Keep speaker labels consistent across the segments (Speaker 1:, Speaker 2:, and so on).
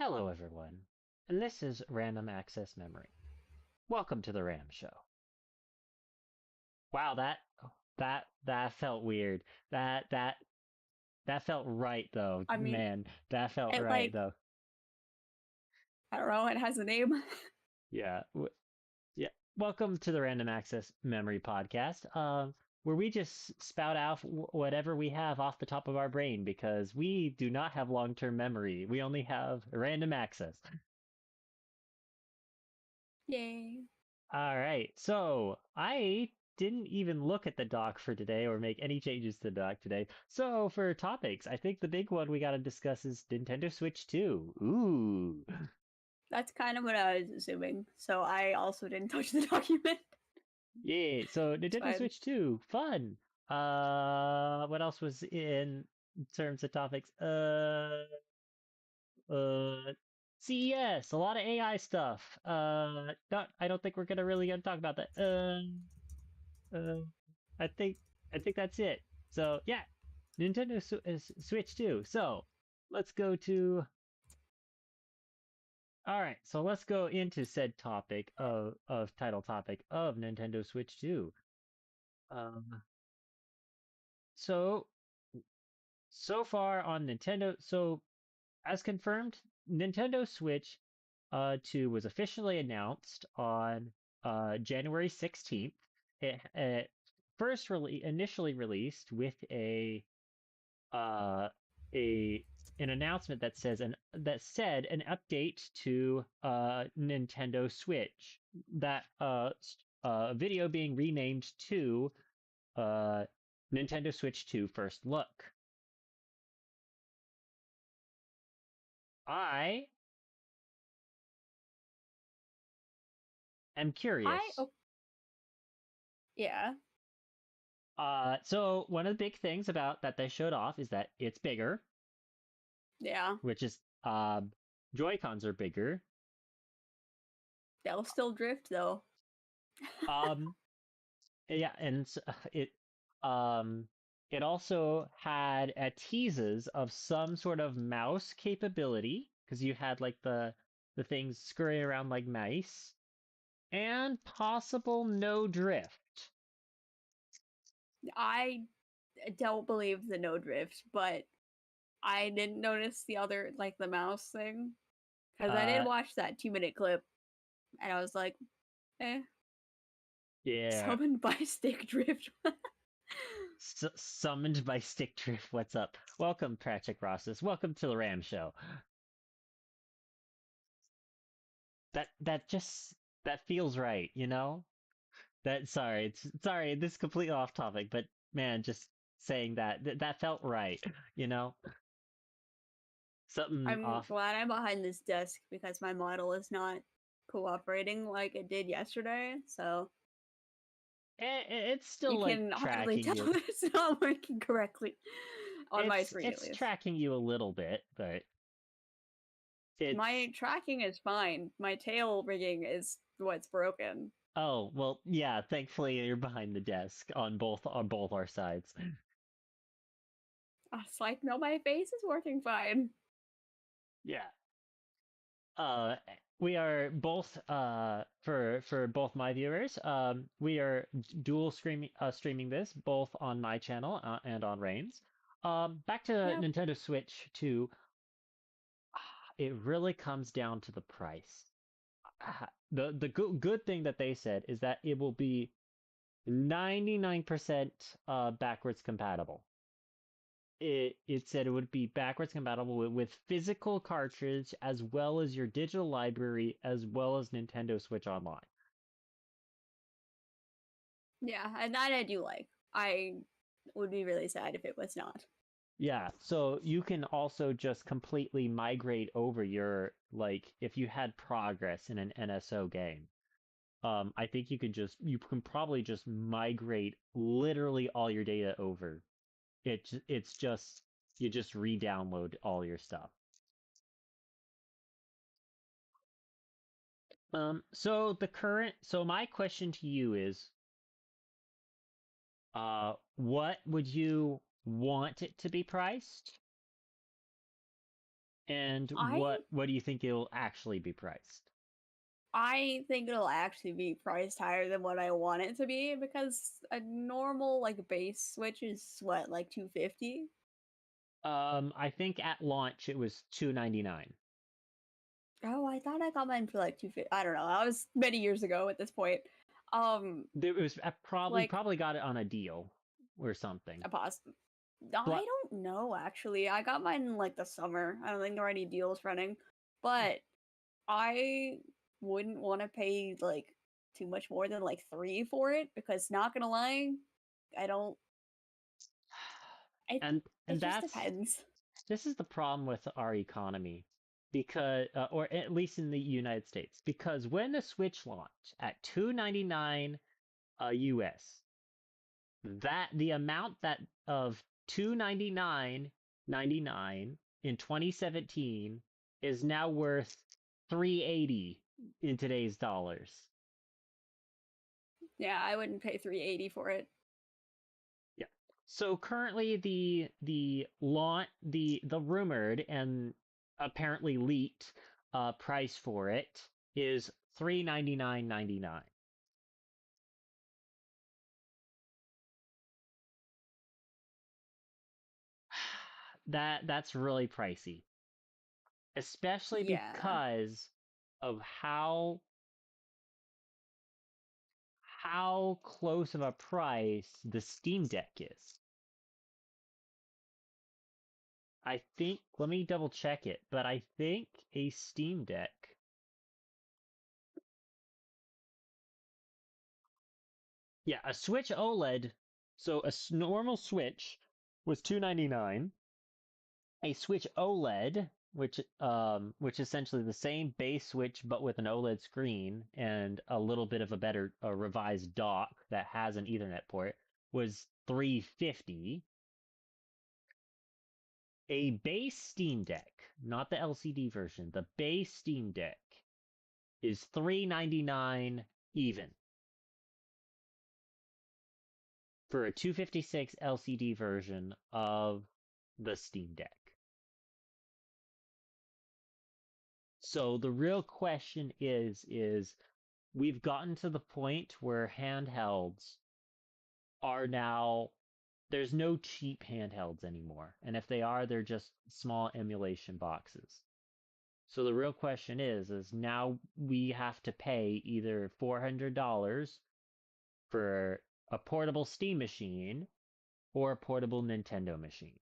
Speaker 1: Hello, everyone, and this is Random Access Memory. Welcome to the Ram Show. Wow, that felt weird. That felt right though,
Speaker 2: I mean,
Speaker 1: man. That felt
Speaker 2: it
Speaker 1: right
Speaker 2: like
Speaker 1: though.
Speaker 2: I don't know. It has a name.
Speaker 1: Yeah, yeah. Welcome to the Random Access Memory Podcast, where we just spout out whatever we have off the top of our brain because we do not have long-term memory. We only have random access.
Speaker 2: Yay!
Speaker 1: All right. So I didn't even look at the doc for today or make any changes to the doc today. So for topics, I think the big one we got to discuss is Nintendo Switch 2. Ooh.
Speaker 2: That's kind of what I was assuming. So I also didn't touch the document.
Speaker 1: Yeah. So
Speaker 2: It's
Speaker 1: Nintendo
Speaker 2: fine.
Speaker 1: Switch 2, fun. What else was in terms of topics? Uh, CES, a lot of AI stuff. Not, I don't think we're gonna talk about that. Uh, I think I think that's it. So yeah, Switch 2. So let's go to all right. So let's go into said topic of title topic of Nintendo Switch 2. Um, so so far on Nintendo. So as confirmed, Nintendo Switch 2 was officially announced on January 16th. It initially released with uh, a an announcement that said an update to Nintendo Switch. That video being renamed to uh, Nintendo Switch 2 First Look. I am
Speaker 2: I
Speaker 1: curious.
Speaker 2: oh yeah
Speaker 1: So one of the big things about that they showed off is that it's bigger,
Speaker 2: yeah.
Speaker 1: which is Joy-Cons are bigger.
Speaker 2: They'll still drift though.
Speaker 1: Um, yeah, and it um it also had teases of some sort of mouse capability because you had like the things scurrying around like mice and possible no drift.
Speaker 2: I don't believe the no drift, but I didn't notice the other like the mouse thing because I did
Speaker 1: Uh,
Speaker 2: watch that 2 minute clip and I was like, eh,
Speaker 1: yeah,
Speaker 2: summoned by stick drift.
Speaker 1: summoned by stick drift. What's up? Welcome, Patrick Rosses. Welcome to the Ram Show. That just that feels right, you know? That sorry, this is completely off topic, but man, just saying that felt right, you know? Something
Speaker 2: I'm
Speaker 1: off.
Speaker 2: glad I'm behind this desk because my model is not cooperating like it did yesterday. So
Speaker 1: It's still
Speaker 2: you
Speaker 1: like
Speaker 2: can hardly
Speaker 1: tracking
Speaker 2: tell
Speaker 1: you.
Speaker 2: it's not working correctly on my screen at
Speaker 1: It's
Speaker 2: least.
Speaker 1: tracking you a little bit, but it's
Speaker 2: My tracking is fine. My tail rigging is what's broken.
Speaker 1: oh, well, yeah, thankfully you're behind the desk on both our sides.
Speaker 2: It's like, no, my face is working fine.
Speaker 1: Yeah. Uh, we are both for both my viewers. We are dual streaming this both on my channel and on Rain's. Back to
Speaker 2: Yep.
Speaker 1: Nintendo Switch 2. It really comes down to the price. The good thing that they said is that it will be 99% backwards compatible. It said it would be backwards compatible with physical cartridge as well as your digital library as well as Nintendo Switch Online.
Speaker 2: Yeah, and that I do like. I would be really sad if it was not.
Speaker 1: Yeah, so you can also just completely migrate over your like if you had progress in an NSO game. I think you can probably just migrate literally all your data over. It's just you just re-download all your stuff. So my question to you is, what would you want it to be priced? And
Speaker 2: I
Speaker 1: what do you think it'll actually be priced?
Speaker 2: I think it'll actually be priced higher than what I want it to be because a normal like base Switch is what, like 250?
Speaker 1: I think at launch it was 299.
Speaker 2: Oh, I thought I got mine for like 250. I don't know. That was many years ago at this point.
Speaker 1: It was I probably
Speaker 2: Like
Speaker 1: probably got it on a deal or something.
Speaker 2: a pause. I
Speaker 1: But
Speaker 2: don't know actually. I got mine in like the summer. I don't think there are any deals running, but I wouldn't want to pay like too much more than like 3 for it because not gonna lie, I don't it
Speaker 1: and
Speaker 2: it just
Speaker 1: that's
Speaker 2: depends.
Speaker 1: this is the problem with our economy because or at least in the United States because when the Switch launched at 299 US, that the amount that of 299.99 in 2017 is now worth 380 in today's dollars.
Speaker 2: Yeah, I wouldn't pay 380 for it.
Speaker 1: Yeah. So currently the rumored and apparently leaked price for it is 399.99. That's really pricey, especially
Speaker 2: Yeah.
Speaker 1: because of how close of a price the Steam Deck is. I think, let me double check it, but I think a Steam Deck, yeah, a Switch OLED, so a normal Switch was 299. A Switch OLED, which is essentially the same base Switch but with an OLED screen and a little bit of a better revised dock that has an Ethernet port, was 350. A base Steam Deck, not the LCD version, the base Steam Deck is 399 even for a 256 LCD version of the Steam Deck. So the real question is we've gotten to the point where handhelds are now there's no cheap handhelds anymore. And if they are, they're just small emulation boxes. So the real question is now we have to pay either $400 for a portable Steam machine or a portable Nintendo machine,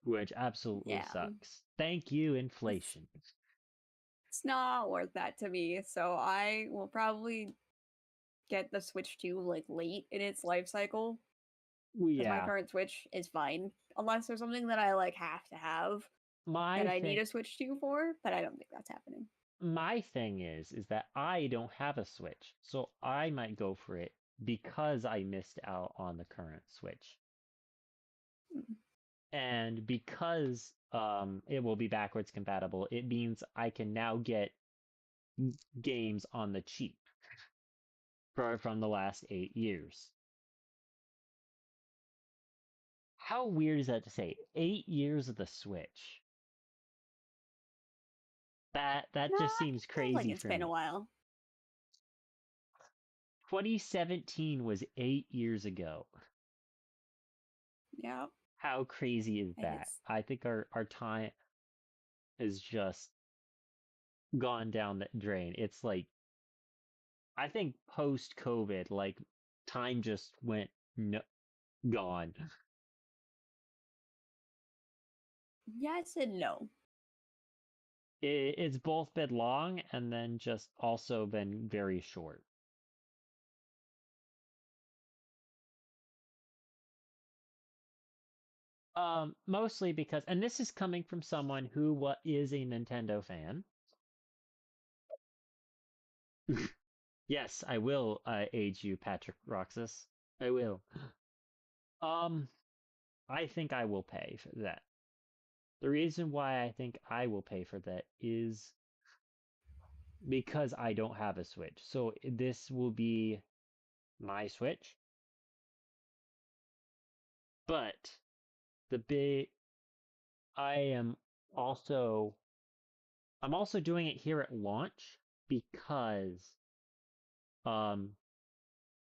Speaker 1: which absolutely
Speaker 2: Yeah.
Speaker 1: sucks. Thank you,
Speaker 2: It's
Speaker 1: inflation.
Speaker 2: it's not worth that to me. So I will probably get the Switch 2 like late in its life cycle
Speaker 1: Well,
Speaker 2: because my
Speaker 1: yeah,
Speaker 2: current Switch is fine unless there's something that I like have to have that
Speaker 1: my
Speaker 2: I need
Speaker 1: thing
Speaker 2: a Switch 2 for, but I don't think that's happening.
Speaker 1: my thing is that I don't have a Switch, so I might go for it because I missed out on the current Switch.
Speaker 2: Mm.
Speaker 1: And because it will be backwards compatible, it means I can now get games on the cheap from the last 8 years. How weird is that to say? 8 years of the Switch. That
Speaker 2: No,
Speaker 1: just
Speaker 2: I
Speaker 1: seems
Speaker 2: feel like
Speaker 1: crazy
Speaker 2: it's
Speaker 1: for
Speaker 2: been a
Speaker 1: me.
Speaker 2: while.
Speaker 1: 2017 was 8 years ago.
Speaker 2: Yeah,
Speaker 1: How crazy is
Speaker 2: it
Speaker 1: that?
Speaker 2: is.
Speaker 1: I think our time has just gone down the drain. It's like I think post COVID, like time just went no gone.
Speaker 2: Yes and no.
Speaker 1: It's both been long and then just also been very short. Mostly because, and this is coming from someone who is a Nintendo fan. Yes, I will age you, Patrick Roxas. I will. Um, I think I will pay for that. The reason why I think I will pay for that is because I don't have a Switch. So this will be my Switch, but the big I am also I'm also doing it here at launch because um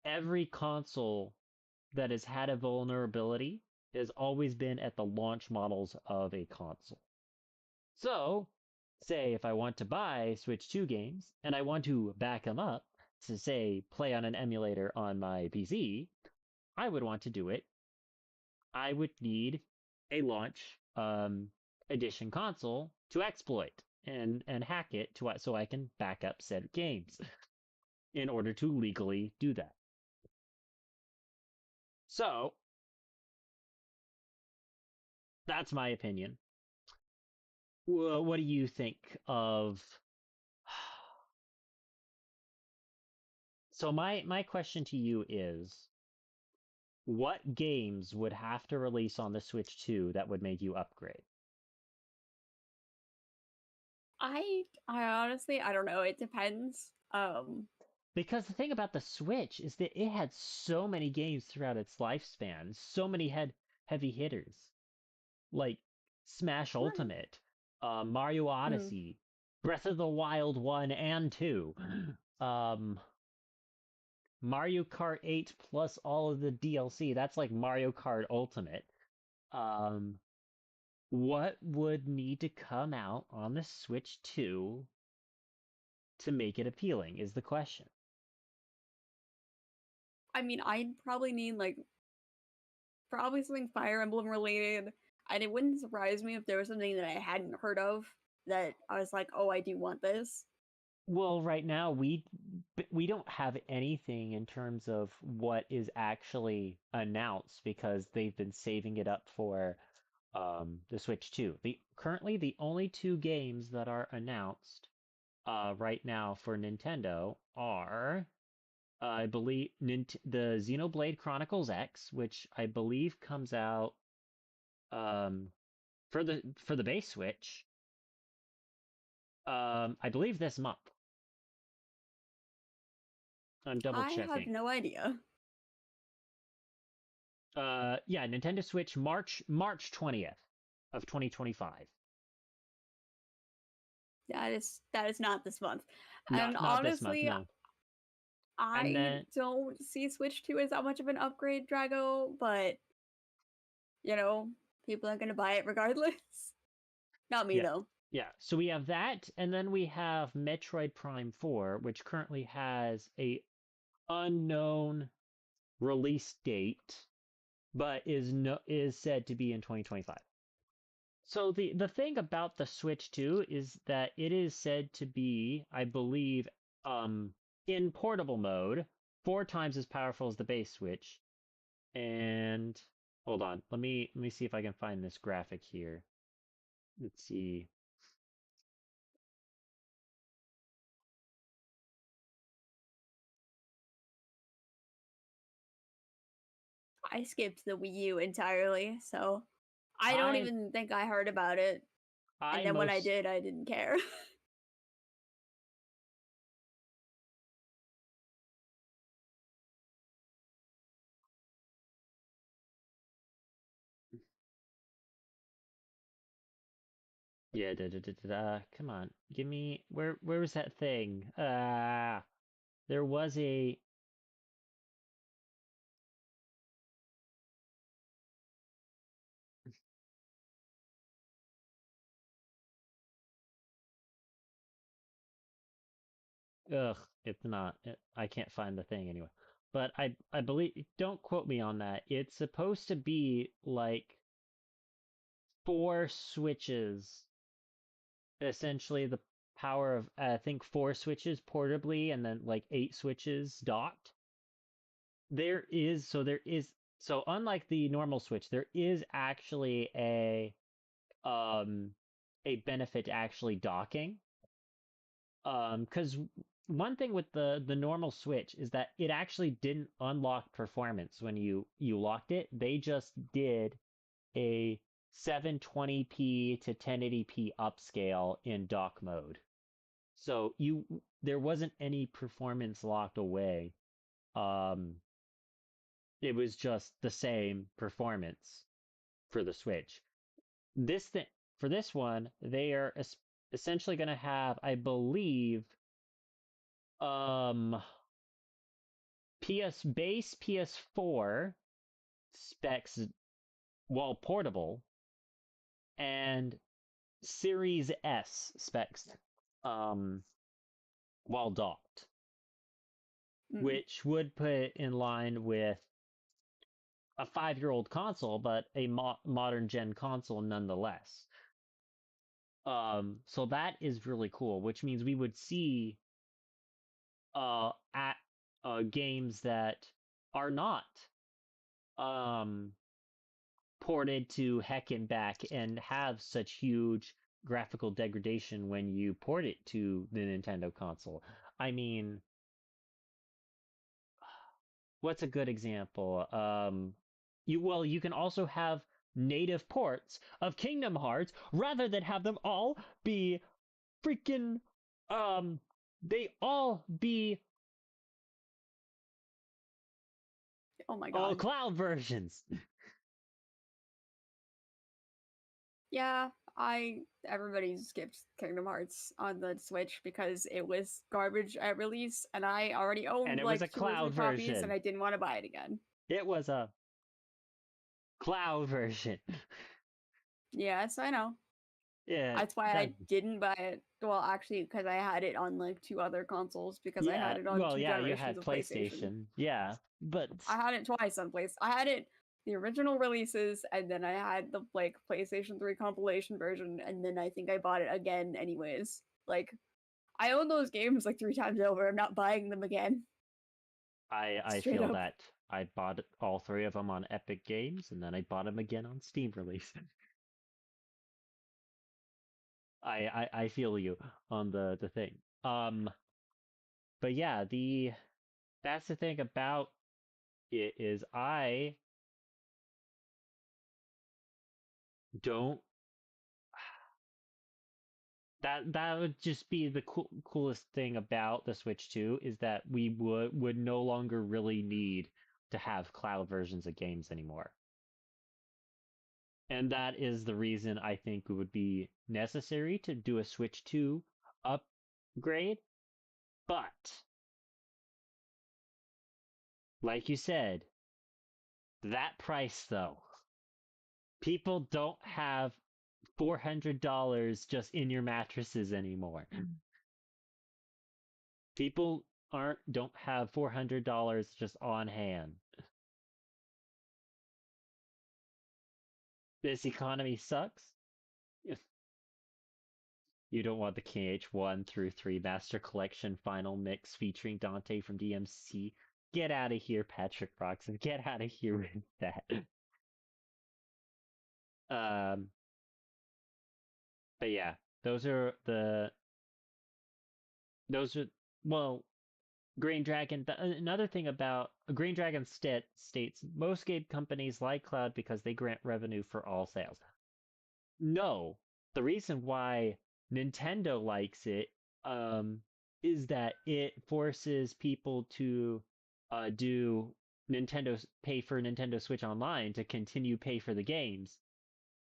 Speaker 1: every console that has had a vulnerability has always been at the launch models of a console. So, say if I want to buy Switch 2 games and I want to back them up to say play on an emulator on my PC, I would want to do it. I would need a launch edition console to exploit and hack it to so I can back up said games in order to legally do that. So, that's my opinion. What do you think of So my question to you is what games would have to release on the Switch 2 that would make you upgrade?
Speaker 2: I honestly I don't know. It depends.
Speaker 1: Because the thing about the Switch is that it had so many games throughout its lifespan, so many heavy hitters like Smash
Speaker 2: Right.
Speaker 1: Ultimate, Mario
Speaker 2: Hmm.
Speaker 1: Odyssey, Breath of the Wild 1 and 2, um, Mario Kart 8 plus all of the DLC. That's like Mario Kart Ultimate. Um, what would need to come out on the Switch 2 to make it appealing is the question.
Speaker 2: I mean, I'd probably need like probably something Fire Emblem related, and it wouldn't surprise me if there was something that I hadn't heard of that I was like, oh, I do want this.
Speaker 1: Well, right now we don't have anything in terms of what is actually announced because they've been saving it up for the Switch 2. Currently the only two games that are announced right now for Nintendo are I believe the Xenoblade Chronicles X, which I believe comes out um, for the base Switch. I believe this month. I'm double
Speaker 2: I have
Speaker 1: checking.
Speaker 2: no idea.
Speaker 1: Yeah, Nintendo Switch March 20th of 2025.
Speaker 2: That is not this month. And
Speaker 1: Not this month,
Speaker 2: honestly,
Speaker 1: no. And
Speaker 2: I
Speaker 1: then
Speaker 2: don't see Switch 2 as that much of an upgrade, Drago, but you know, people are gonna buy it regardless. Not me
Speaker 1: yeah,
Speaker 2: though.
Speaker 1: yeah. So we have that, and then we have Metroid Prime 4, which currently has a unknown release date, but is said to be in 2025. So the thing about the Switch 2 is that it is said to be, I believe, in portable mode, 4 times as powerful as the base Switch. And hold on, let me see if I can find this graphic here. Let's see.
Speaker 2: I skipped the Wii U entirely, so I don't
Speaker 1: I
Speaker 2: even think I heard about it. And
Speaker 1: I
Speaker 2: then when I
Speaker 1: most
Speaker 2: did, I didn't care.
Speaker 1: yeah, come on. Give me where was that thing? There was a ugh, it's not. I can't find the thing anyway. But I believe don't quote me on that. It's supposed to be like 4 switches, essentially the power of I think 4 switches portably and then like 8 switches docked. So unlike the normal Switch, there is actually um a benefit to actually docking. Because one thing with the normal Switch is that it actually didn't unlock performance when you locked it. They just did a 720p to 1080p upscale in dock mode. So there wasn't any performance locked away. Um, it was just the same performance for the Switch. This thing for this one, they are essentially going to have, I believe, um, PS4 specs while portable and Series S specs um, while docked,
Speaker 2: Mm.
Speaker 1: which would put it in line with a 5-year-old console, but a modern gen console nonetheless. So that is really cool, which means we would see at games that are not um ported to heck and back and have such huge graphical degradation when you port it to the Nintendo console. I mean, what's a good example? You can also have native ports of Kingdom Hearts rather than have them all be freaking they all be
Speaker 2: Oh my god.
Speaker 1: cloud versions.
Speaker 2: Yeah, I everybody skipped Kingdom Hearts on the Switch because it was garbage at release, and I already
Speaker 1: And
Speaker 2: owned
Speaker 1: it was a
Speaker 2: like two or three
Speaker 1: cloud
Speaker 2: copies, and
Speaker 1: version.
Speaker 2: I didn't want to buy it again.
Speaker 1: It was a cloud version.
Speaker 2: Yes, I know.
Speaker 1: Yeah,
Speaker 2: That's why
Speaker 1: that
Speaker 2: I didn't buy it. Well, actually, because I had it on like two other consoles because I had
Speaker 1: yeah,
Speaker 2: it on
Speaker 1: well,
Speaker 2: two
Speaker 1: yeah, you
Speaker 2: generations
Speaker 1: had
Speaker 2: of PlayStation.
Speaker 1: PlayStation. Yeah, but
Speaker 2: I had it twice on place. I had it the original releases, and then I had the like PlayStation 3 compilation version, and then I think I bought it again anyways. Like I own those games like three times over. I'm not buying them again.
Speaker 1: I
Speaker 2: Straight
Speaker 1: feel
Speaker 2: up.
Speaker 1: that I bought all three of them on Epic Games, and then I bought them again on Steam release. I feel you on the thing. But yeah, the that's the thing about it is I don't that would just be the coolest thing about the Switch 2 is that we would no longer really need to have cloud versions of games anymore. And that is the reason I think it would be necessary to do a Switch 2 upgrade. But like you said, that price though, people don't have $400 just in your mattresses anymore. People aren't don't have $400 just on hand. This economy sucks. You don't want the KH1 through 3 Master Collection Final Mix featuring Dante from DMC. Get out of here, Patrick Roxon. Get out of here with that. um, but yeah, those are the those are well, Green Dragon. Another thing about Green Dragon states most game companies like cloud because they grant revenue for all sales. No, the reason why Nintendo likes it um, is that it forces people to do Nintendo pay for Nintendo Switch Online to continue pay for the games,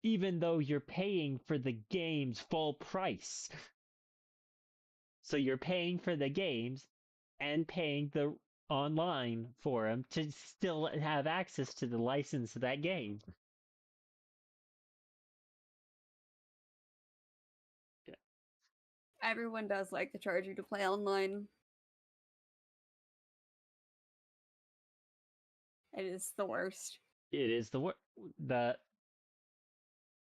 Speaker 1: even though you're paying for the game's full price. So you're paying for the games and paying the online for them to still have access to the license of that game. Yeah.
Speaker 2: Everyone does like to charge you to play online. It is the worst.
Speaker 1: It is the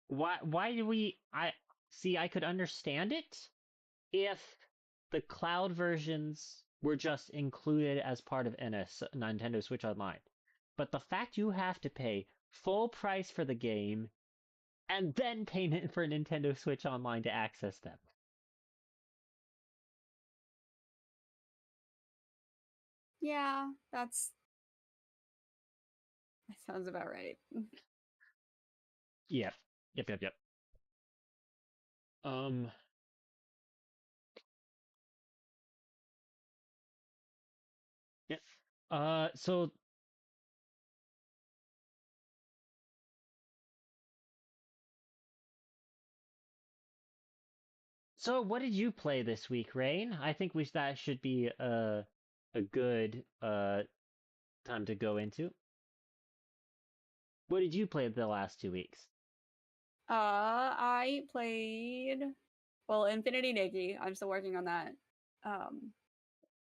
Speaker 1: why do we I see I could understand it if the cloud versions were just included as part of Nintendo Switch Online. But the fact you have to pay full price for the game and then pay for Nintendo Switch Online to access them.
Speaker 2: Yeah, that sounds about right.
Speaker 1: Yep. Yep. Um yeah. So So, what did you play this week, Rain? I think we that should be a good time to go into. What did you play the last 2 weeks?
Speaker 2: I played well Infinity Nikki. I'm still working on that. Um,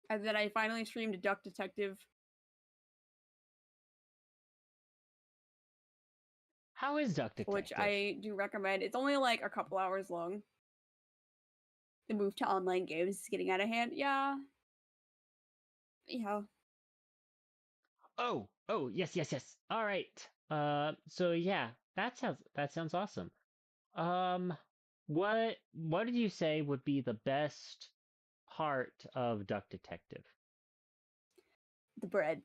Speaker 2: and then I finally streamed Duck Detective,
Speaker 1: How is Duck
Speaker 2: which
Speaker 1: Detective?
Speaker 2: I do recommend. It's only like a couple hours long. The move to online games is getting out of hand. Yeah, yeah.
Speaker 1: Oh, yes, yes, yes. All right. So yeah, that sounds awesome. Um, what did you say would be the best part of Duck Detective?
Speaker 2: The bread,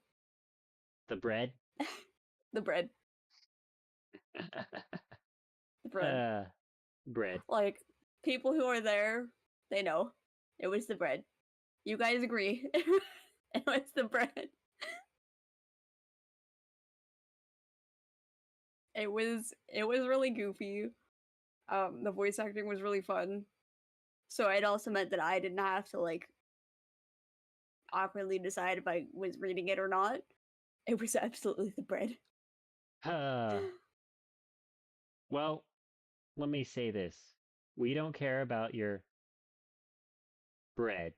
Speaker 1: The bread?
Speaker 2: the bread, the bread.
Speaker 1: Uh, bread.
Speaker 2: Like people who are there, they know it was the bread. You guys agree? It was the bread. It was really goofy. The voice acting was really fun. So it also meant that I didn't have to like awkwardly decide if I was reading it or not. It was absolutely the bread.
Speaker 1: Uh, well, let me say this. We don't care about your bread.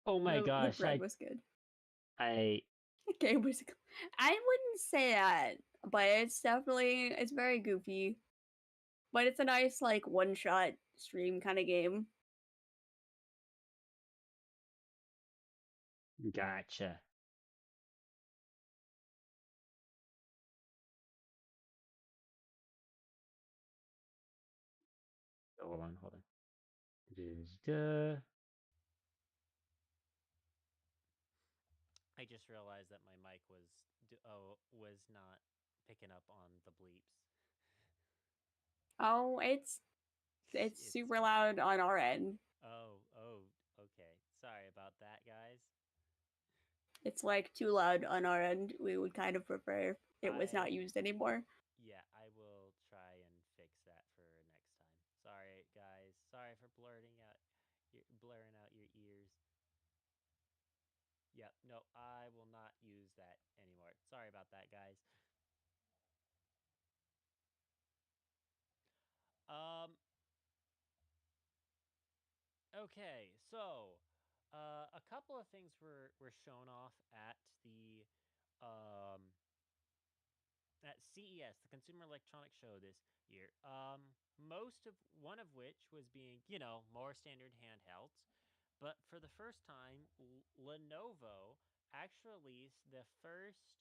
Speaker 1: Oh my
Speaker 2: The
Speaker 1: gosh,
Speaker 2: bread was good.
Speaker 1: I,
Speaker 2: The game was. I wouldn't say that, but it's very goofy. But it's a nice like one shot stream kind of game.
Speaker 1: gotcha. Hold on, hold on.
Speaker 3: I just realized that my mic was not picking up on the bleeps.
Speaker 2: Oh, it's
Speaker 3: It's
Speaker 2: super loud on our end.
Speaker 3: oh, okay. Sorry about that, guys.
Speaker 2: It's like too loud on our end. We would kind of prefer if it was not
Speaker 3: I
Speaker 2: used anymore.
Speaker 3: Yeah, I will try and fix that for next time. Sorry, guys. Sorry for blurring out your ears. Yep, no, I will not use that anymore. Sorry about that, guys. Um, okay, so a couple of things were shown off um at CES, the Consumer Electronics Show this year. Most of one of which was being, more standard handhelds, but for the first time, Lenovo actually released the first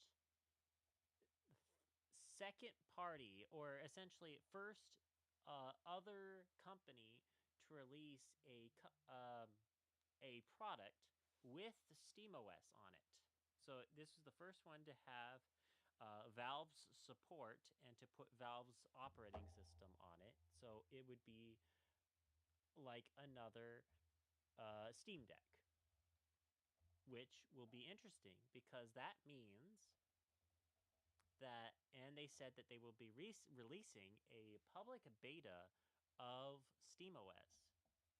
Speaker 3: second party, or essentially first other company to release a product with SteamOS on it. So this was the first one to have Valve's support and to put Valve's operating system on it. So it would be like another Steam Deck, which will be interesting because that means that, and they said that they will be releasing a public beta of SteamOS,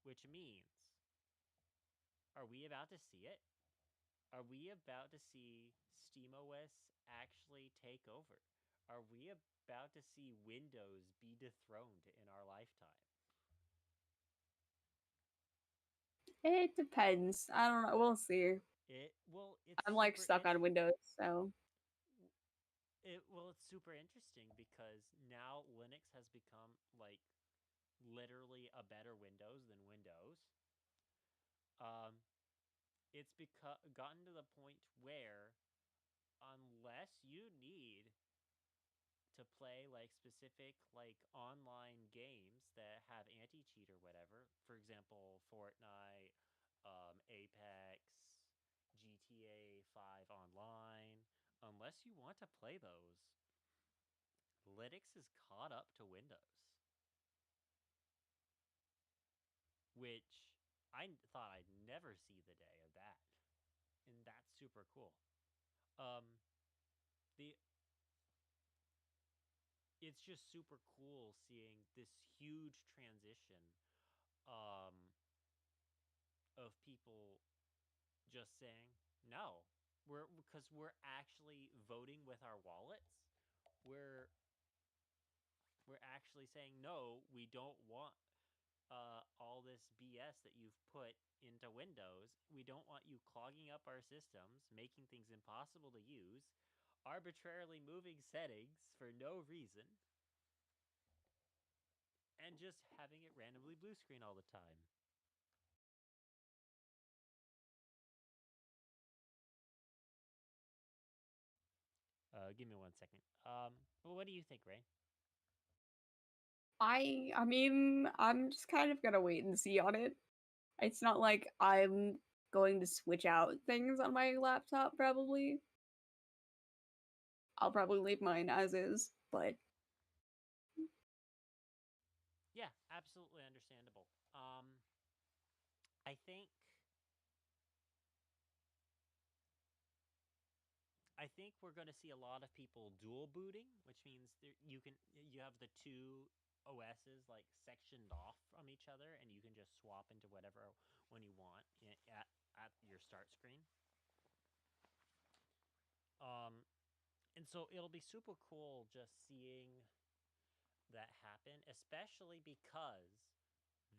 Speaker 3: which means, are we about to see it? Are we about to see SteamOS actually take over? Are we about to see Windows be dethroned in our lifetime?
Speaker 2: It depends. I don't know. We'll see.
Speaker 3: It's
Speaker 2: I'm like
Speaker 3: super
Speaker 2: stuck on Windows, so
Speaker 3: it's super interesting because now Linux has become like literally a better Windows than Windows. Um, gotten to the point where unless you need to play like specific like online games that have anti-cheat or whatever, for example, Fortnite, Apex, GTA 5 online, unless you want to play those, Linux is caught up to Windows, which thought I'd never see the day of that. And that's super cool. Um, it's just super cool seeing this huge transition um, of people just saying no. Because we're actually voting with our wallets. We're we're actually saying no. We don't want all this BS that you've put into Windows. We don't want you clogging up our systems, making things impossible to use, arbitrarily moving settings for no reason, and just having it randomly blue screen all the time. Give me 1 second. Well, what do you think, Ray?
Speaker 2: I mean, I'm just kind of gonna wait and see on it. It's not like I'm going to switch out things on my laptop, probably. I'll probably leave mine as is, but
Speaker 3: Yeah, absolutely understandable. I think I think we're going to see a lot of people dual booting, which means you have the two OSs like sectioned off from each other, and you can just swap into whatever one you want at your start screen. Um, and so it'll be super cool just seeing that happen, especially because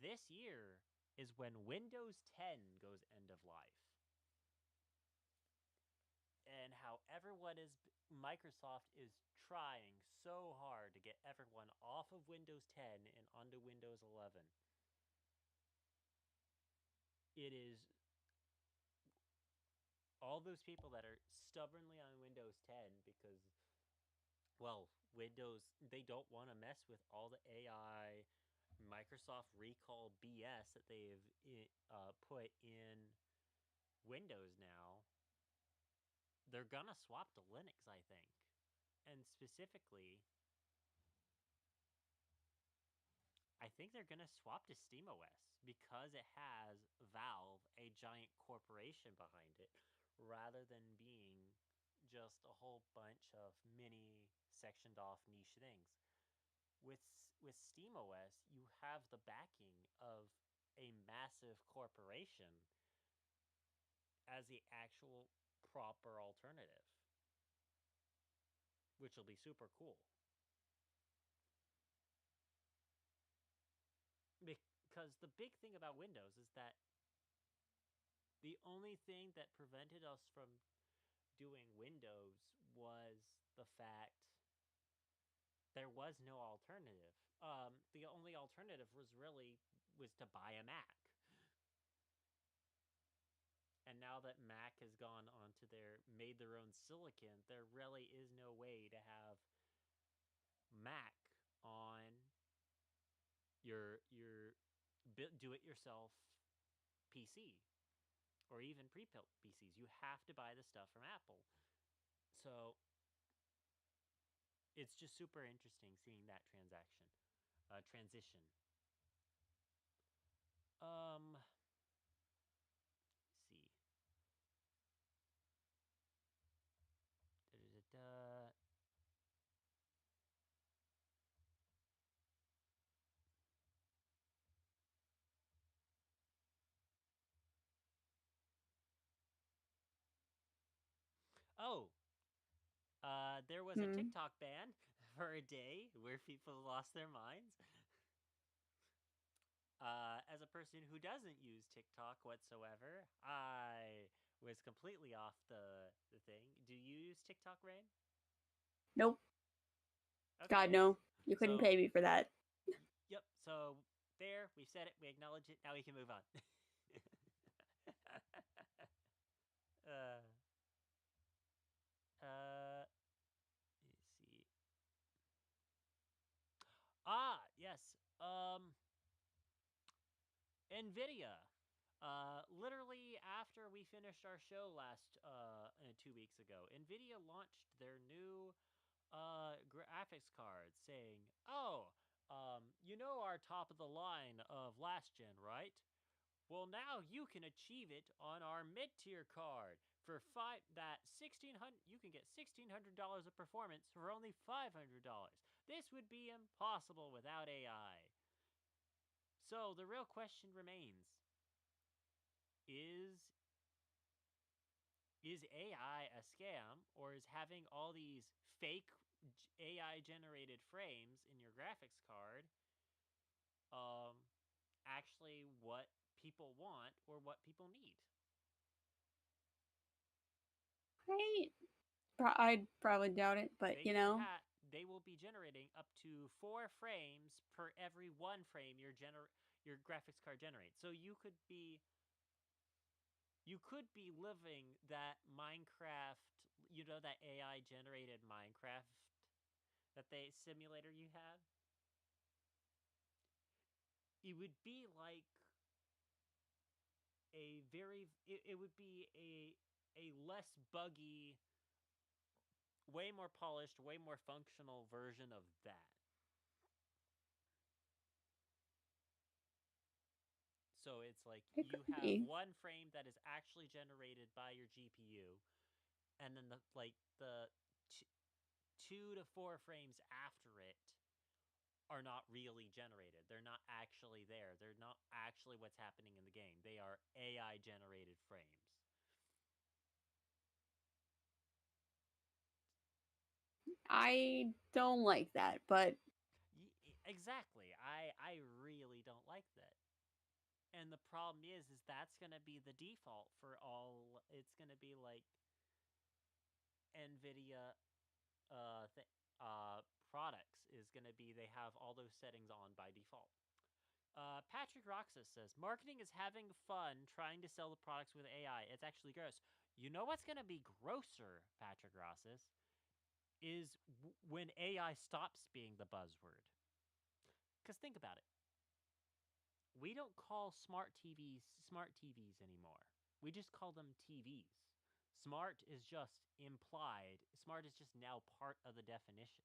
Speaker 3: this year is when Windows 10 goes end of life. And how Microsoft is trying so hard to get everyone off of Windows 10 and onto Windows 11. It is all those people that are stubbornly on Windows 10 because, well, Windows, they don't want to mess with all the AI Microsoft recall BS that they've put in Windows now. They're gonna swap to Linux, I think. And specifically, I think they're going to swap to SteamOS because it has Valve, a giant corporation behind it, rather than being just a whole bunch of mini sectioned off niche things. With with SteamOS, you have the backing of a massive corporation as the actual proper alternative, which will be super cool. Because the big thing about Windows is that the only thing that prevented us from doing Windows was the fact there was no alternative. The only alternative was to buy a Mac. And now that Mac has gone onto made their own silicon, there really is no way to have Mac on your do it yourself PC or even pre-built PCs. You have to buy the stuff from Apple. So it's just super interesting seeing that transition. Let's see. Da-da-da-da. Oh, there was a
Speaker 2: hmm.
Speaker 3: TikTok ban for a day where people lost their minds. As a person who doesn't use TikTok whatsoever, I was completely off the thing. Do you use TikTok, Rain?
Speaker 2: Nope. God,
Speaker 3: Okay,
Speaker 2: no. You couldn't
Speaker 3: so
Speaker 2: pay me for that.
Speaker 3: yep. So there, we've said it. We acknowledge it. Now we can move on. uh, let's see. Yes. Nvidia. Literally after we finished our show 2 weeks ago, Nvidia launched their new graphics card, saying, "Oh, you know our top of the line of last gen, right? Well, now you can achieve it on our mid tier card for that 1600 you can get $1,600 of performance for only $500. This would be impossible without AI. So the real question remains: is is AI a scam, or is having all these fake AI generated frames in your graphics card um actually what people want or what people need?
Speaker 2: I'd probably doubt it, but
Speaker 3: They
Speaker 2: you
Speaker 3: will
Speaker 2: know,
Speaker 3: have they will be generating up to 4 frames per every 1 frame your graphics card generates. So you could be living that Minecraft, that AI generated Minecraft that they simulator you have. It would be like it would be a less buggy, way more polished, way more functional version of that. So it's like
Speaker 2: it
Speaker 3: you
Speaker 2: could
Speaker 3: have
Speaker 2: be.
Speaker 3: one frame that is actually generated by your GPU, and then the 2 to 4 frames after it are not really generated. They're not actually there. They're not actually what's happening in the game. They are AI generated frames.
Speaker 2: I don't like that, but
Speaker 3: Exactly. I really don't like that. And the problem is that's going to be the default for all. It's going to be like Nvidia uh th- uh products is going to be, they have all those settings on by default. Patrick Roxas says marketing is having fun trying to sell the products with AI. It's actually gross. You know what's going to be grosser, Patrick Roxas, is when AI stops being the buzzword. Because think about it. We don't call smart TVs anymore. We just call them TVs. Smart is just implied. Smart is just now part of the definition.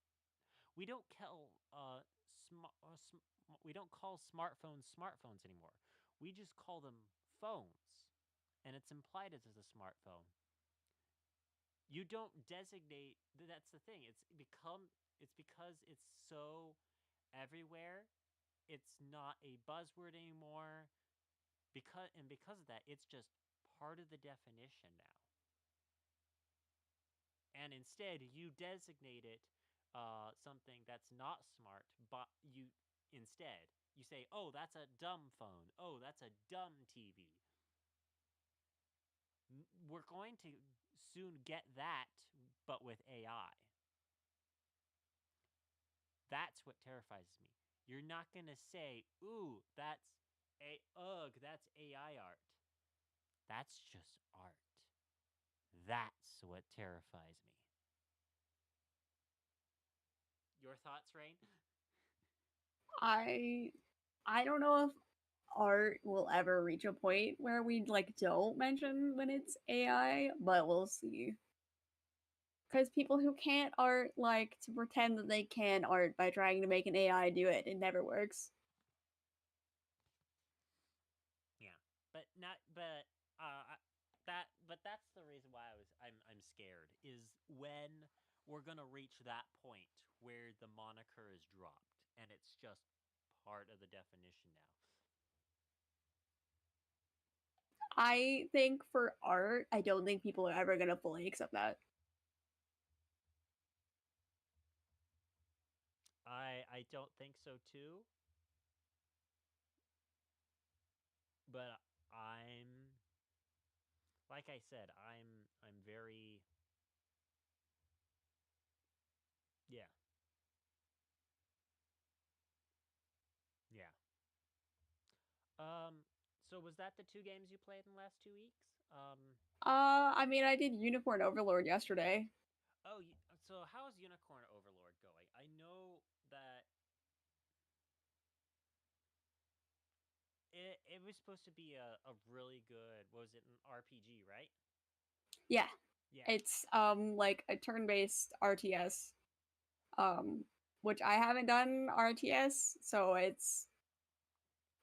Speaker 3: We don't call we don't call smartphones anymore. We just call them phones, and it's implied as a smartphone. You don't designate. That's the thing. It's because it's so everywhere. It's not a buzzword anymore. Because of that, it's just part of the definition now. And instead, you designate it something that's not smart, but you say, "Oh, that's a dumb phone. Oh, that's a dumb TV." We're going to soon get that, but with AI. That's what terrifies me. You're not going to say, "Ooh, that's AI art." That's just art. That's what terrifies me. Your thoughts, Rain?
Speaker 2: I I don't know if art will ever reach a point where we like don't mention when it's AI, but we'll see. Because people who can't art like to pretend that they can art by trying to make an AI do it. It never works.
Speaker 3: Yeah, but not, but uh, that, but that's the reason why I'm scared, is when we're gonna reach that point where the moniker is dropped and it's just part of the definition now.
Speaker 2: I think for art, I don't think people are ever gonna fully accept that.
Speaker 3: I don't think so too, but I'm like I said, I'm very, yeah, yeah. Um, so was that the 2 games you played in the last 2 weeks?
Speaker 2: I mean, I did Unicorn Overlord yesterday.
Speaker 3: Oh, so how is Unicorn Overlord going? I know that it was supposed to be a really good, what was it, an RPG, right?
Speaker 2: Yeah,
Speaker 3: Yeah.
Speaker 2: it's like a turn-based RTS. Um, which I haven't done RTS, so it's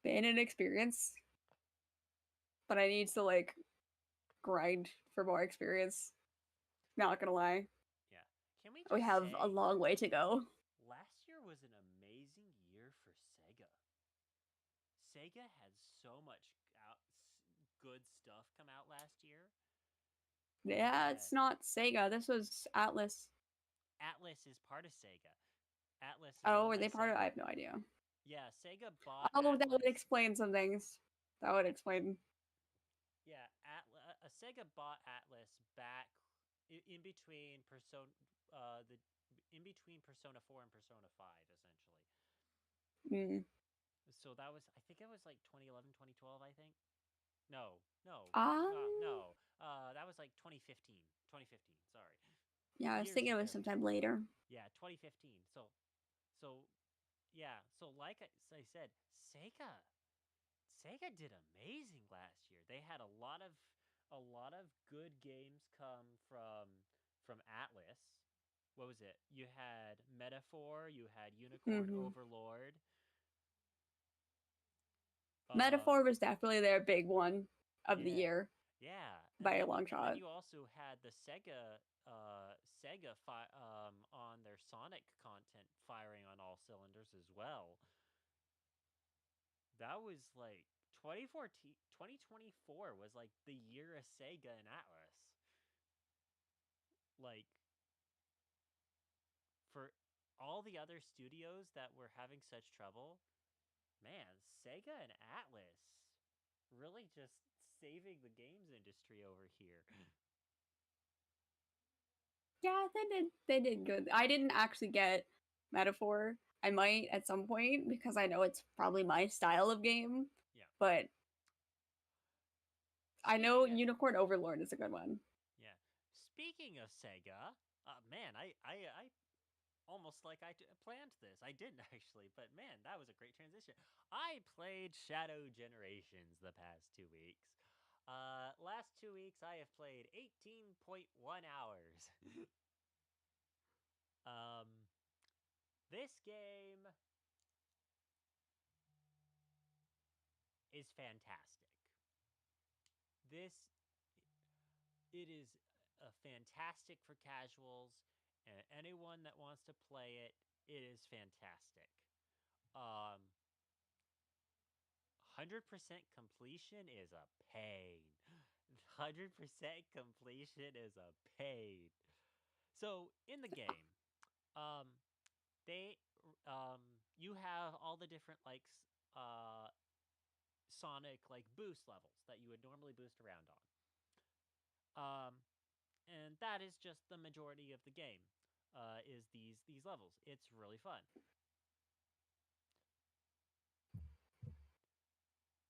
Speaker 2: been an experience. But I need to like grind for more experience. Not gonna lie,
Speaker 3: Yeah. Can we
Speaker 2: we
Speaker 3: just
Speaker 2: have a
Speaker 3: say
Speaker 2: long way to go.
Speaker 3: last year was an amazing year for Sega. Sega had so much good stuff come out last year. They
Speaker 2: Yeah,
Speaker 3: had
Speaker 2: it's not Sega. This was Atlas.
Speaker 3: Atlas is part of Sega. Atlas is
Speaker 2: Oh,
Speaker 3: owned
Speaker 2: were
Speaker 3: by
Speaker 2: they part of? I
Speaker 3: Sega.
Speaker 2: have no idea.
Speaker 3: Yeah, Sega bought
Speaker 2: Oh, that would
Speaker 3: Atlas.
Speaker 2: explain some things. That would explain.
Speaker 3: Yeah, Sega bought Atlas back in between Persona 4 and Persona 5 essentially.
Speaker 2: Mm.
Speaker 3: So that was, I think it was like 2011, 2012, I think. No, no,
Speaker 2: Um,
Speaker 3: no. That was like 2015. 2015. Sorry,
Speaker 2: yeah, I was
Speaker 3: years
Speaker 2: thinking it was
Speaker 3: ago.
Speaker 2: sometime later.
Speaker 3: Yeah, 2015. So yeah. So like I said, Sega did amazing last year. They had a lot of good games come from Atlas. What was it? You had Metaphor. You had Unicorn
Speaker 2: Hmm.
Speaker 3: Overlord.
Speaker 2: Metaphor was definitely their big one of the
Speaker 3: Yeah,
Speaker 2: year
Speaker 3: yeah,
Speaker 2: by a long
Speaker 3: and then
Speaker 2: shot.
Speaker 3: you also had the Sega on their Sonic content firing on all cylinders as well. That was like 2014, 2024 was like the year of Sega and Atlas. Like for all the other studios that were having such trouble, man, Sega and Atlas really just saving the games industry over here.
Speaker 2: Yeah, they did. They did good. I didn't actually get Metaphor. I might at some point because I know it's probably my style of game.
Speaker 3: Yeah.
Speaker 2: But I know
Speaker 3: Speaking of
Speaker 2: Unicorn Overlord is a good one.
Speaker 3: Yeah. Speaking of Sega, man, I almost like planned this. I didn't actually, but man, that was a great transition. I played Shadow Generations the past 2 weeks. Last 2 weeks I have played 18.1 hours. um, this game is fantastic. This it is fantastic for casuals and anyone that wants to play it. It is fantastic. 100% completion is a pain. 100% completion is a pain. So in the game, um, they you have all the different uh Sonic like boost levels that you would normally boost around on. And that is just the majority of the game. Is these levels? It's really fun.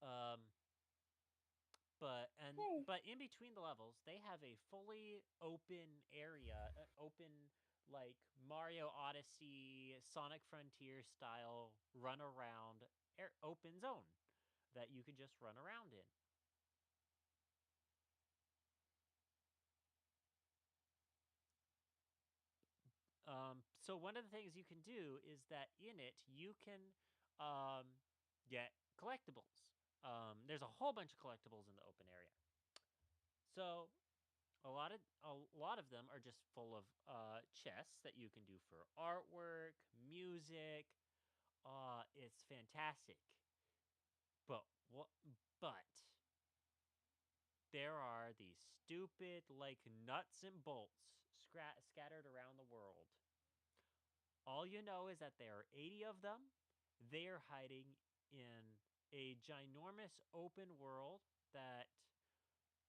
Speaker 3: Um,
Speaker 2: Hey.
Speaker 3: but in between the levels, they have a fully open area, open like Mario Odyssey, Sonic Frontier style run around open zone that you can just run around in. So one of the things you can do is that in it you can um, get collectibles. There's a whole bunch of collectibles in the open area. So a lot of them are just full of chests that you can do for artwork, music. It's fantastic. But what? But there are these stupid like nuts and bolts scattered around the world. All you know is that there are 80 of them. They are hiding in a ginormous open world that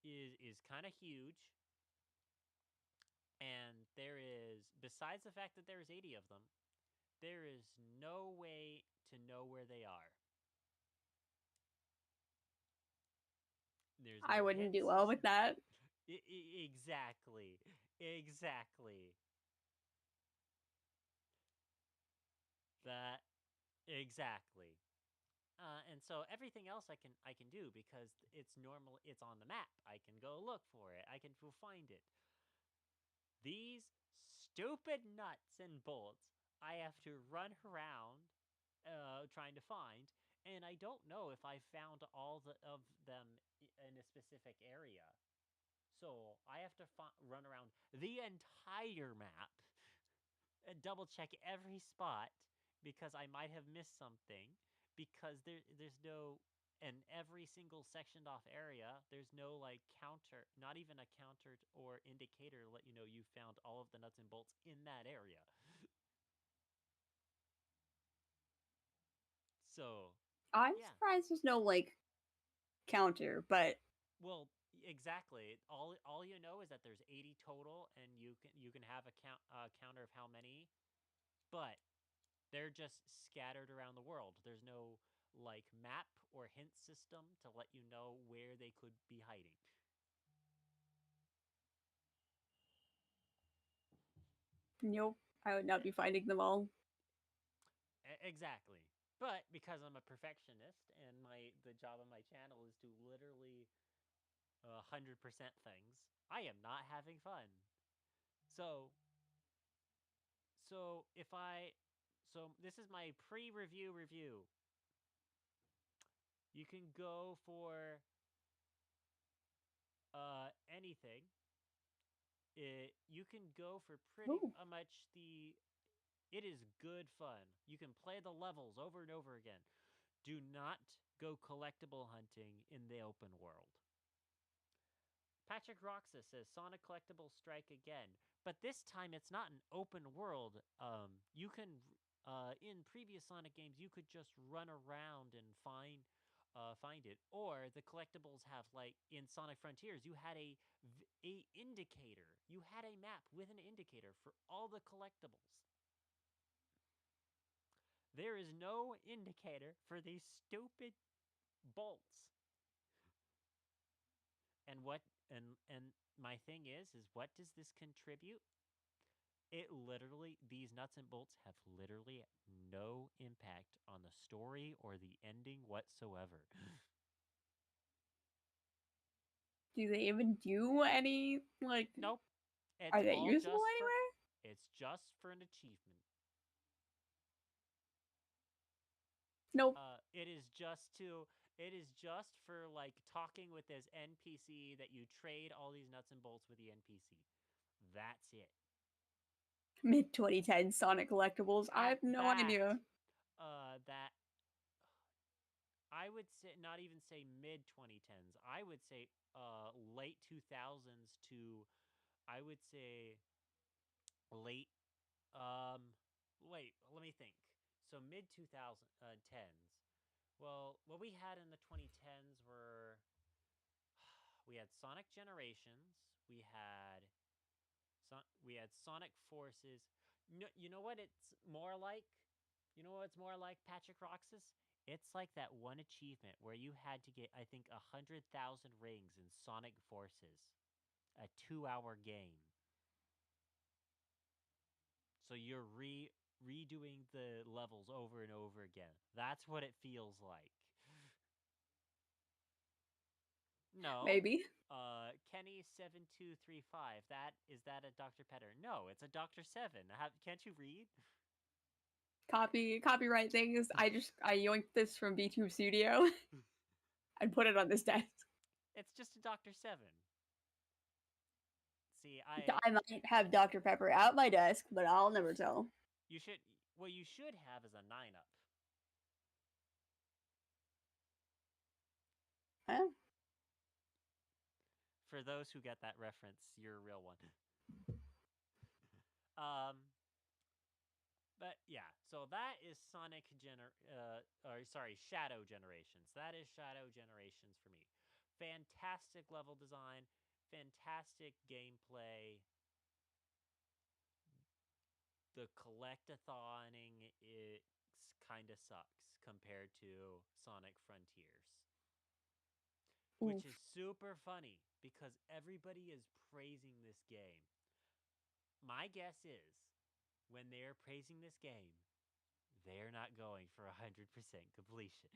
Speaker 3: is kind of huge. And there is, besides the fact that there's 80 of them, there is no way to know where they are. There's
Speaker 2: I
Speaker 3: no
Speaker 2: wouldn't do
Speaker 3: hints.
Speaker 2: well with that.
Speaker 3: Exactly. Exactly. That exactly. And so everything else I can do because it's on the map. I can go look for it. I can find it. These stupid nuts and bolts I have to run around trying to find, and I don't know if I found all of them in a specific area. So I have to run around the entire map and double check every spot because I might have missed something because there's no in every single sectioned off area, there's no like counter, not even a counter or indicator to let you know you found all of the nuts and bolts in that area. So,
Speaker 2: I'm
Speaker 3: yeah.
Speaker 2: surprised there's no like counter, but
Speaker 3: Well, exactly. All you know is that there's 80 total, and you can have a counter of how many, but they're just scattered around the world. There's no like map or hint system to let you know where they could be hiding.
Speaker 2: nope, I would not be finding them all.
Speaker 3: Exactly. But because I'm a perfectionist and the job of my channel is to literally 100% things, I am not having fun. So so if I so this is my pre-review review. You can go for anything. You can go for pretty
Speaker 2: Oh,
Speaker 3: much the. It is good fun. You can play the levels over and over again. Do not go collectible hunting in the open world. Patrick Roxas says Sonic Collectible Strike again, but this time it's not an open world. You can in previous Sonic games you could just run around and find it, or the collectibles have like in Sonic Frontiers you had a indicator. You had a map with an indicator for all the collectibles. There is no indicator for these stupid bolts. And what and my thing is what does this contribute? It literally, these nuts and bolts have literally no impact on the story or the ending whatsoever.
Speaker 2: do they even do any like?
Speaker 3: Nope. It's
Speaker 2: Are they
Speaker 3: all
Speaker 2: usable
Speaker 3: just for
Speaker 2: anywhere?
Speaker 3: it's just for an achievement.
Speaker 2: Nope.
Speaker 3: It is just for like talking with this NPC that you trade all these nuts and bolts with the NPC. That's it.
Speaker 2: Mid 2010 Sonic collectibles. I
Speaker 3: At
Speaker 2: have no
Speaker 3: that,
Speaker 2: idea.
Speaker 3: that I would say not even say mid 2010s. I would say late 2000s to I would say late wait, let me think. So mid 2010s. Well, what we had in the 2010s were we had Sonic Generations, we had Sonic Forces. No, you know what it's more like? You know what it's more like, Patrick Roxas? It's like that one achievement where you had to get, I think, 100,000 rings in Sonic Forces, a 2-hour game. So you're redoing the levels over and over again. That's what it feels like. No.
Speaker 2: Maybe.
Speaker 3: Kenny7235. That a Dr. Petter? No, it's a Dr. Seven. Can't you read?
Speaker 2: Copyright things. I yoinked this from VTube Studio and put it on this desk.
Speaker 3: It's just a Dr. Seven. See, I
Speaker 2: I might have Dr. Pepper at my desk, but I'll never tell.
Speaker 3: you should what you should have is a 9-up.
Speaker 2: Huh?
Speaker 3: For those who get that reference, you're a real one. um But yeah, so that is Shadow Generations. That is Shadow Generations for me. Fantastic level design, fantastic gameplay. The collectathoning it kind of sucks compared to Sonic Frontiers, which is
Speaker 2: Oof.
Speaker 3: super funny because everybody is praising this game. My guess is when they're praising this game, they're not going for 100% completion.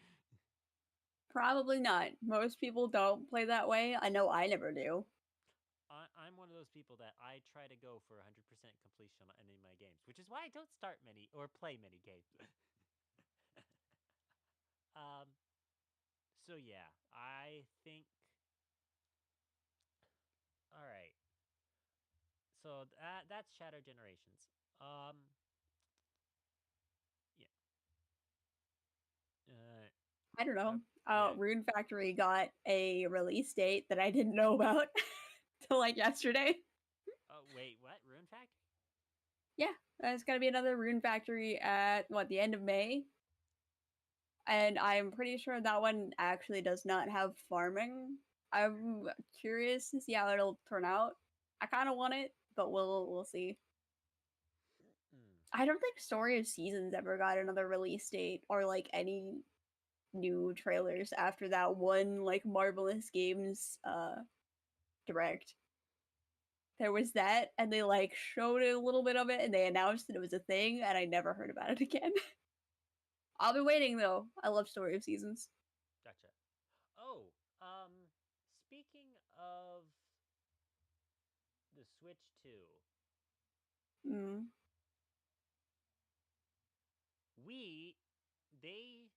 Speaker 2: Probably not. Most people don't play that way. I know I never do.
Speaker 3: I'm one of those people that I try to go for 100% completion on any of my games, which is why I don't start many or play many games. um, so yeah, I think. All So that's Shadow Generations. Yeah. Uh,
Speaker 2: I don't know.
Speaker 3: yeah.
Speaker 2: Rune Factory got a release date that I didn't know about till like yesterday.
Speaker 3: Oh wait, what? Rune Factory?
Speaker 2: Yeah, there's gonna be another Rune Factory at what the end of May, and I'm pretty sure that one actually does not have farming. I'm curious to see how it'll turn out. I kind of want it, but we'll see.
Speaker 3: Mm.
Speaker 2: I don't think Story of Seasons ever got another release date or like any new trailers after that one like Marvelous Games direct. There was that, and they like showed a little bit of it, and they announced that it was a thing, and I never heard about it again. I'll be waiting though. I love Story of Seasons.
Speaker 3: Gotcha. Oh, speaking of the Switch 2,
Speaker 2: Mm.
Speaker 3: we they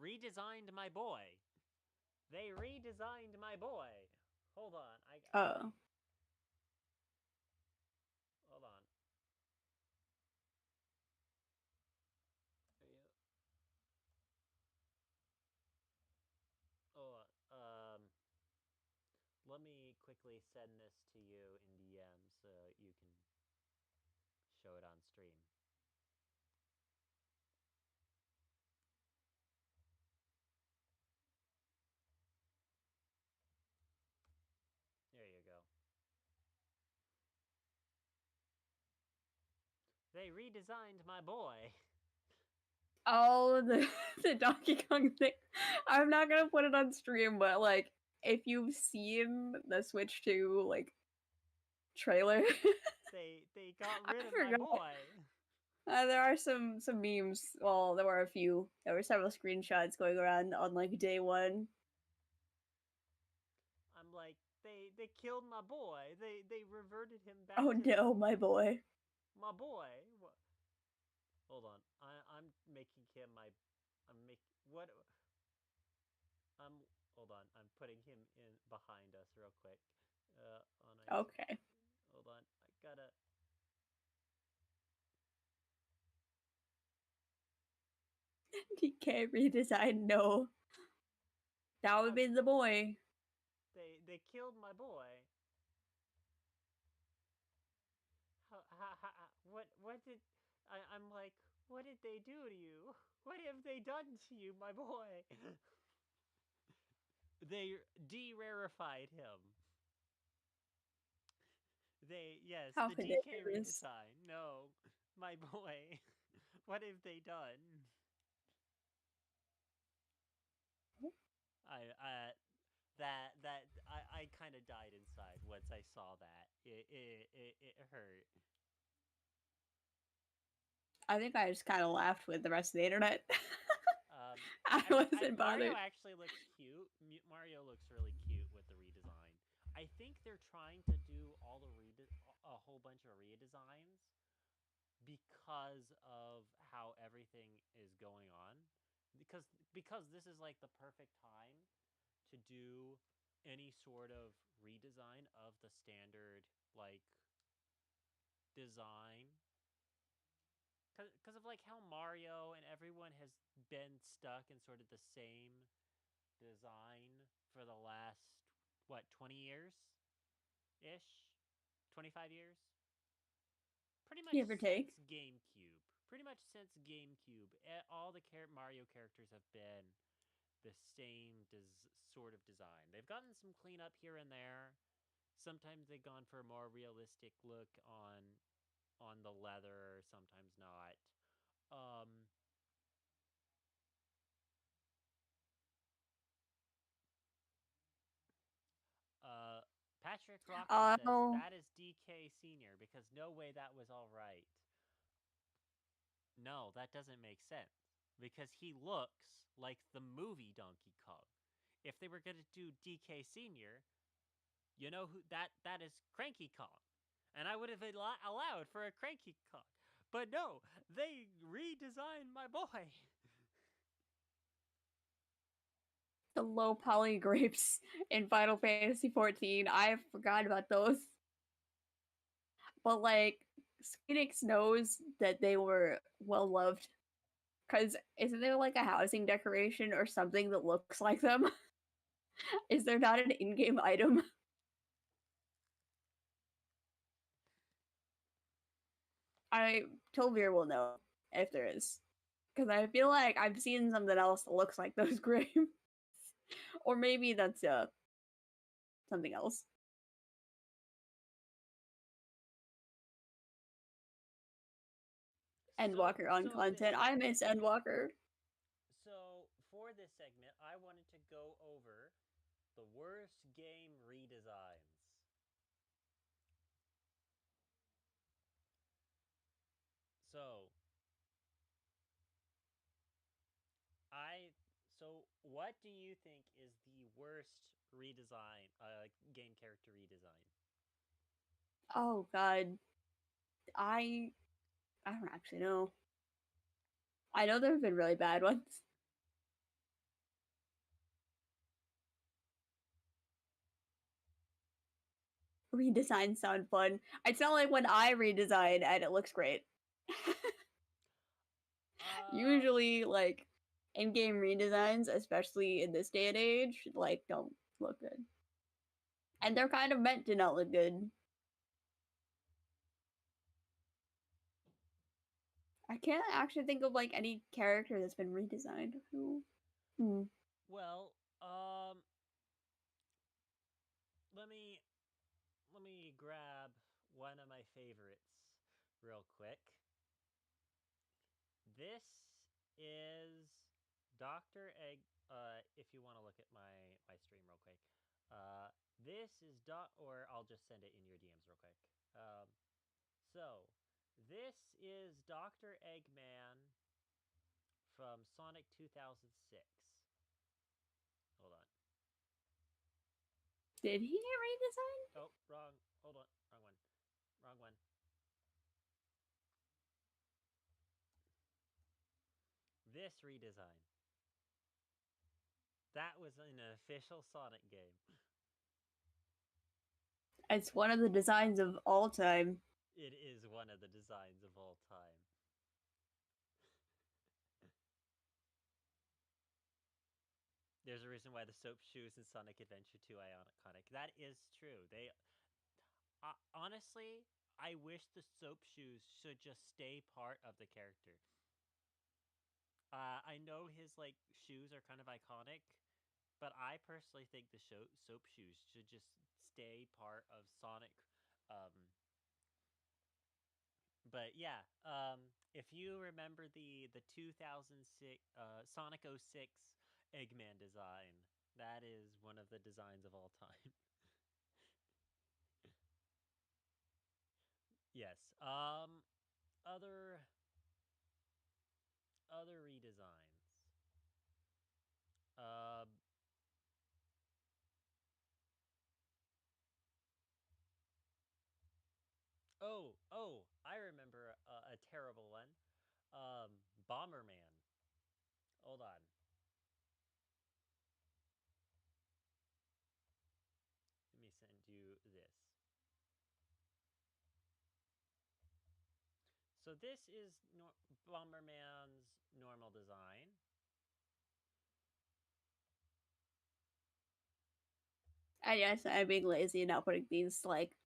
Speaker 3: redesigned my boy. They redesigned my boy. Hold on.
Speaker 2: Oh,
Speaker 3: Hold on. Yeah. Oh, let me quickly send this to you in DM so you can show it on stream. There you go. They redesigned my boy.
Speaker 2: oh, the the Donkey Kong thing. I'm not gonna put it on stream, but like if you've seen the Switch 2 like trailer,
Speaker 3: They got
Speaker 2: I
Speaker 3: rid of my
Speaker 2: forgot.
Speaker 3: boy.
Speaker 2: There are some memes. Well, there were a few. There were several screenshots going around on like day one.
Speaker 3: I'm like, they killed my boy. They reverted him back
Speaker 2: Oh
Speaker 3: to
Speaker 2: no, my boy.
Speaker 3: my boy. Hold on. I'm making him my. I'm making what? I'm hold on. I'm putting him in behind us real quick. On ice.
Speaker 2: Okay.
Speaker 3: Hold on. I gotta.
Speaker 2: DK redesign. No, that would
Speaker 3: I'm,
Speaker 2: be the boy.
Speaker 3: they killed my boy. What did I'm like? What did they do to you? What have they done to you, my boy? They de-rarified him. Yes,
Speaker 2: How
Speaker 3: the
Speaker 2: could they
Speaker 3: DK
Speaker 2: do this?
Speaker 3: redesign. No, my boy. What have they done? I I kind of died inside once I saw that. It hurt.
Speaker 2: I think I just kind of laughed with the rest of the internet.
Speaker 3: Um,
Speaker 2: I wasn't
Speaker 3: Mario
Speaker 2: bothered.
Speaker 3: actually looks cute. Mario looks really cute with the redesign. I think they're trying to do all the a whole bunch of redesigns because of how everything is going on. Because this is like the perfect time to do any sort of redesign of the standard like design because of like how Mario and everyone has been stuck in sort of the same design for the last what 20 years ish 25 years pretty much
Speaker 2: Give or take.
Speaker 3: since GameCube. Pretty much since GameCube, all the Mario characters have been the same sort of design. They've gotten some cleanup here and there. Sometimes they've gone for a more realistic look on the leather, sometimes not. Um, uh, Patrick Roxy says
Speaker 2: No.
Speaker 3: that is DK Senior because no way that was all right. No, that doesn't make sense because he looks like the movie Donkey Kong. If they were going to do DK Senior, you know who that is Cranky Kong. And I would have allowed for a Cranky Kong. But no, they redesigned my boy.
Speaker 2: The low poly grapes in Final Fantasy 14. I forgot about those. but like Squeenix knows that they were well loved. Because isn't there like a housing decoration or something that looks like them? Is there not an in-game item? Tolvir will know if there is. Because I feel like I've seen something else that looks like those graves. Or maybe that's something else. Endwalker on content. I miss Endwalker.
Speaker 3: So for this segment, I wanted to go over the worst game redesigns. So I what do you think is the worst redesign, game character redesign?
Speaker 2: Oh god. I don't actually know. I know there have been really bad ones. Redesigns sound fun. It's not like when I redesign and it looks great. Usually, like in-game redesigns, especially in this day and age, like don't look good, and they're kind of meant to not look good. I can't actually think of like any character that's been redesigned. Who?
Speaker 3: Well, let me grab one of my favorites real quick. This is Dr. Egg. If you want to look at my stream real quick, this is or I'll just send it in your DMs real quick. So this is Dr. Eggman from Sonic 2006. Hold on.
Speaker 2: Did he get redesigned?
Speaker 3: Oh, wrong. Hold on. Wrong one. Wrong one. This redesign. That was an official Sonic game.
Speaker 2: It's one of the designs of all time.
Speaker 3: It is one of the designs of all time. There's a reason why the soap shoes in Sonic Adventure 2 are iconic. That is true. They honestly, I wish the soap shoes should just stay part of the character. I know his like shoes are kind of iconic, but I personally think the soap shoes should just stay part of Sonic. Um, but yeah, if you remember the 2006 Sonic 06 Eggman design, that is one of the designs of all time. Yes. Other redesigns. Um. Oh, I remember a terrible one. Bomberman. Hold on. Let me send you this. So this is Bomberman's normal design.
Speaker 2: I guess I'm being lazy and not putting these like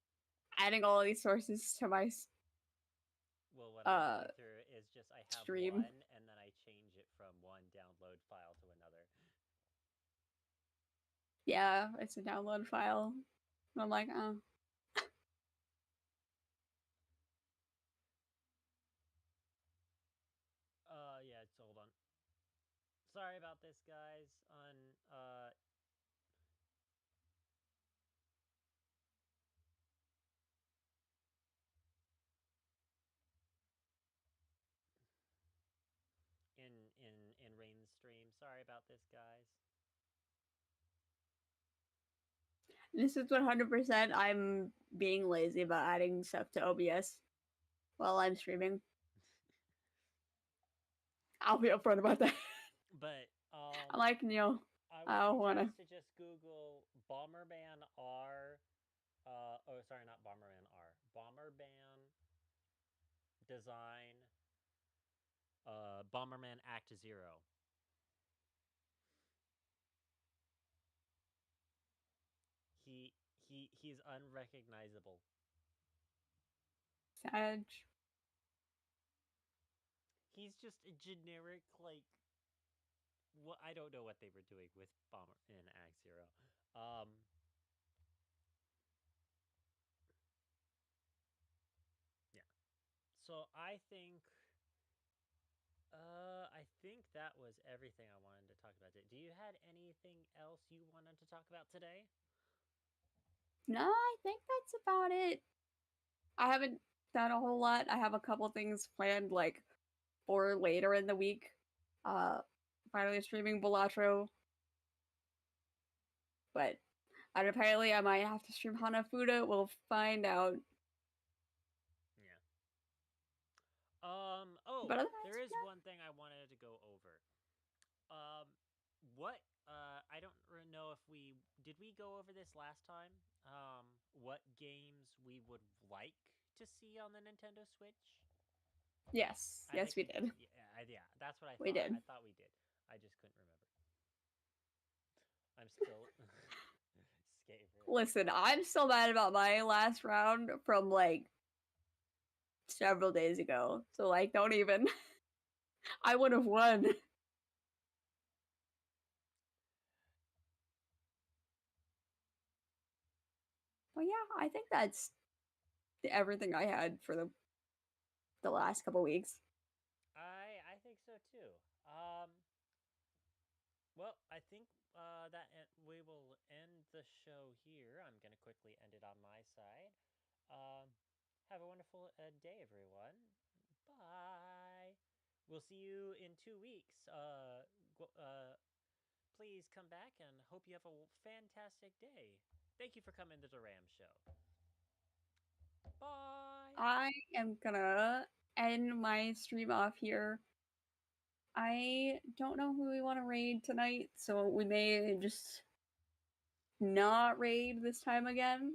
Speaker 2: adding all these sources to my
Speaker 3: Well, what I'm going through is just I have
Speaker 2: stream.
Speaker 3: one and then I change it from one download file to another.
Speaker 2: Yeah, it's a download file. I'm like, oh.
Speaker 3: Yeah, hold on. Sorry about this, guys. On in Rain's stream. Sorry about this, guys.
Speaker 2: This is 100% I'm being lazy about adding stuff to OBS while I'm streaming. I'll be upfront about that.
Speaker 3: But
Speaker 2: I'm like, I don't want
Speaker 3: to just Google Bomberman R. Oh, sorry, not Bomberman R. Bomberman design, Bomberman Act Zero. He's unrecognizable.
Speaker 2: Sag.
Speaker 3: He's just a generic like. Well, I don't know what they were doing with Bomber in Act Zero. Um, yeah. So I think that was everything I wanted to talk about today. Do you had anything else you wanted to talk about today?
Speaker 2: No, I think that's about it. I haven't done a whole lot. I have a couple things planned, like for later in the week. Uh, finally streaming Balatro, but and apparently I might have to stream Hanafuda. We'll find out.
Speaker 3: Yeah. Oh,
Speaker 2: But
Speaker 3: there is
Speaker 2: yeah.
Speaker 3: one thing I wanted to go over. Um, what? I don't know if we go over this last time. What games we would like to see on the Nintendo Switch?
Speaker 2: Yes,
Speaker 3: I
Speaker 2: yes,
Speaker 3: think
Speaker 2: we
Speaker 3: we
Speaker 2: did.
Speaker 3: yeah, that's what I
Speaker 2: We
Speaker 3: thought.
Speaker 2: did.
Speaker 3: I thought we did. I just couldn't remember. I'm still skating.
Speaker 2: Listen, I'm still mad about my last round from like several days ago. So like, don't even. I would have won. But yeah, I think that's everything I had for the last couple weeks.
Speaker 3: I think so too. Well, I think we will end the show here. I'm gonna quickly end it on my side. Um, have a wonderful day, everyone. Bye. We'll see you in 2 weeks. Please come back and hope you have a fantastic day. Thank you for coming to the Ram Show. Bye.
Speaker 2: I am gonna end my stream off here. I don't know who we want to raid tonight, so we may just not raid this time again.